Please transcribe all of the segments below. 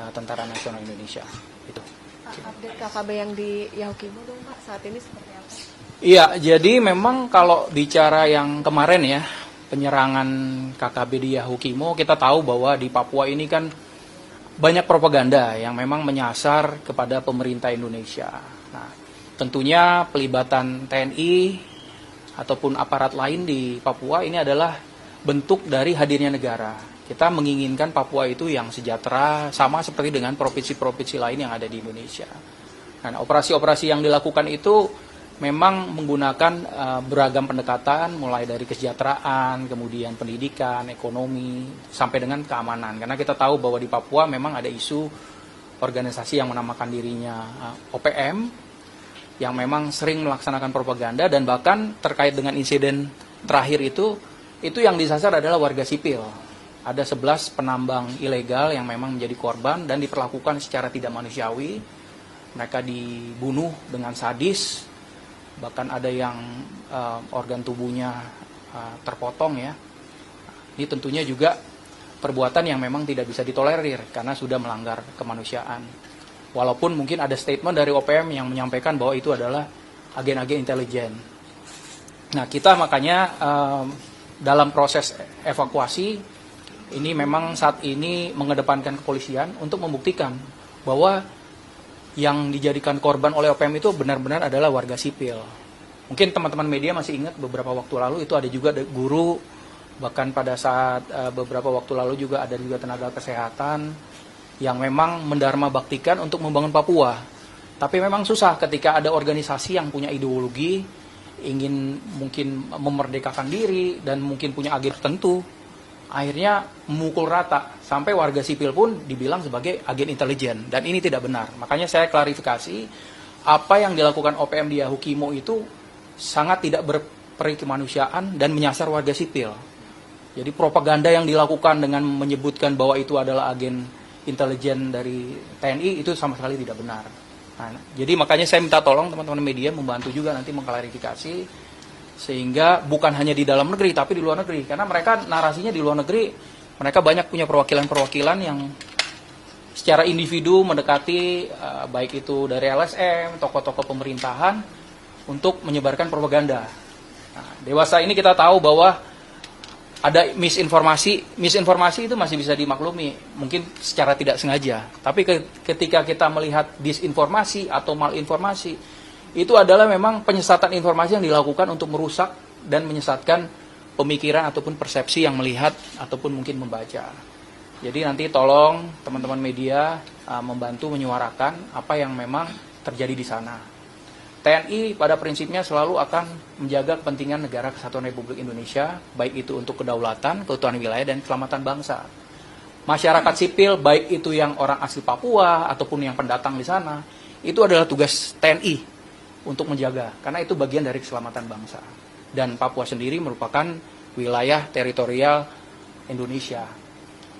Tentara Nasional Indonesia. Itu. Update KKB yang di Yahukimo dong Pak, saat ini seperti apa? Iya, jadi memang kalau bicara yang kemarin ya, penyerangan KKB di Yahukimo, kita tahu bahwa di Papua ini kan banyak propaganda yang memang menyasar kepada pemerintah Indonesia. Nah, tentunya pelibatan TNI ataupun aparat lain di Papua ini adalah bentuk dari hadirnya negara. Kita menginginkan Papua itu yang sejahtera, sama seperti dengan provinsi-provinsi lain yang ada di Indonesia. Nah, operasi-operasi yang dilakukan itu memang menggunakan beragam pendekatan, mulai dari kesejahteraan, kemudian pendidikan, ekonomi, sampai dengan keamanan. Karena kita tahu bahwa di Papua memang ada isu organisasi yang menamakan dirinya OPM, yang memang sering melaksanakan propaganda, dan bahkan terkait dengan insiden terakhir itu yang disasar adalah warga sipil. Ada 11 penambang ilegal yang memang menjadi korban dan diperlakukan secara tidak manusiawi. Mereka dibunuh dengan sadis, bahkan ada yang organ tubuhnya terpotong ya. Ini tentunya juga perbuatan yang memang tidak bisa ditolerir karena sudah melanggar kemanusiaan. Walaupun mungkin ada statement dari OPM yang menyampaikan bahwa itu adalah agen-agen intelijen. Nah, kita makanya dalam proses evakuasi ini memang saat ini mengedepankan kepolisian untuk membuktikan bahwa yang dijadikan korban oleh OPM itu benar-benar adalah warga sipil. Mungkin teman-teman media masih ingat beberapa waktu lalu itu ada juga guru, bahkan pada saat beberapa waktu lalu juga ada juga tenaga kesehatan yang memang mendharma baktikan untuk membangun Papua. Tapi memang susah ketika ada organisasi yang punya ideologi, ingin mungkin memerdekakan diri dan mungkin punya agen tertentu, akhirnya memukul rata sampai warga sipil pun dibilang sebagai agen intelijen, dan ini tidak benar. Makanya saya klarifikasi, apa yang dilakukan OPM di Yahukimo itu sangat tidak berperi kemanusiaan dan menyasar warga sipil. Jadi propaganda yang dilakukan dengan menyebutkan bahwa itu adalah agen intelijen dari TNI itu sama sekali tidak benar. Nah, jadi makanya saya minta tolong teman-teman media membantu juga nanti mengklarifikasi, sehingga bukan hanya di dalam negeri tapi di luar negeri, karena mereka narasinya di luar negeri, mereka banyak punya perwakilan-perwakilan yang secara individu mendekati baik itu dari LSM, tokoh-tokoh pemerintahan untuk menyebarkan propaganda. Nah, dewasa ini kita tahu bahwa ada misinformasi itu masih bisa dimaklumi, mungkin secara tidak sengaja. Tapi ketika kita melihat disinformasi atau malinformasi, itu adalah memang penyesatan informasi yang dilakukan untuk merusak dan menyesatkan pemikiran ataupun persepsi yang melihat ataupun mungkin membaca. Jadi nanti tolong teman-teman media membantu menyuarakan apa yang memang terjadi di sana. TNI pada prinsipnya selalu akan menjaga kepentingan negara kesatuan Republik Indonesia, baik itu untuk kedaulatan, keutuhan wilayah, dan keselamatan bangsa. Masyarakat sipil, baik itu yang orang asli Papua ataupun yang pendatang di sana, itu adalah tugas TNI untuk menjaga, karena itu bagian dari keselamatan bangsa. Dan Papua sendiri merupakan wilayah teritorial Indonesia.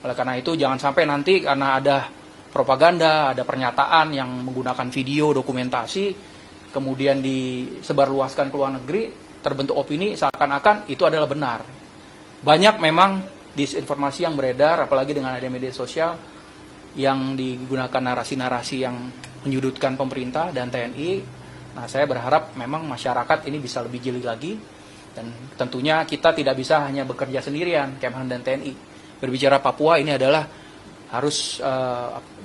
Oleh karena itu jangan sampai nanti karena ada propaganda, ada pernyataan yang menggunakan video, dokumentasi, kemudian disebarluaskan ke luar negeri, terbentuk opini seakan-akan itu adalah benar. Banyak memang disinformasi yang beredar, apalagi dengan ada media sosial, yang digunakan narasi-narasi yang menyudutkan pemerintah dan TNI. Nah, saya berharap memang masyarakat ini bisa lebih jeli lagi, dan tentunya kita tidak bisa hanya bekerja sendirian, Kemhan dan TNI. Berbicara Papua ini adalah harus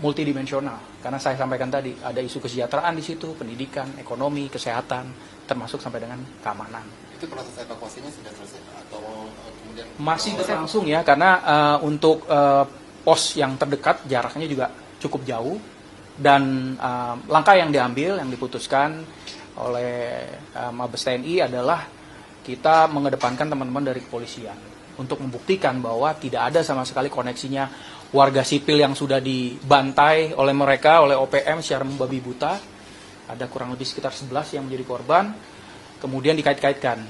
multidimensional, karena saya sampaikan tadi ada isu kesejahteraan di situ, pendidikan, ekonomi, kesehatan, termasuk sampai dengan keamanan. Itu proses evakuasinya sudah selesai atau kemudian masih berlangsung ya, karena untuk pos yang terdekat jaraknya juga cukup jauh, dan langkah yang diambil, yang diputuskan oleh Mabes TNI adalah kita mengedepankan teman-teman dari kepolisian untuk membuktikan bahwa tidak ada sama sekali koneksinya warga sipil yang sudah dibantai oleh mereka, oleh OPM secara membabi buta. Ada kurang lebih sekitar 11 yang menjadi korban, kemudian dikait-kaitkan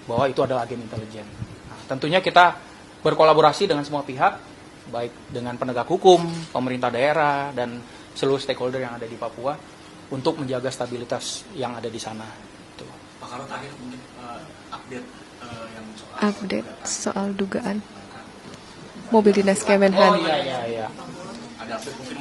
bahwa itu adalah agen intelijen. Nah, tentunya kita berkolaborasi dengan semua pihak, baik dengan penegak hukum, pemerintah daerah, dan seluruh stakeholder yang ada di Papua untuk menjaga stabilitas yang ada di sana. Tuh. Pak Karo, terakhir mungkin update yang soal dugaan mobil dinas Kemenhan. Oh iya. ada update mungkin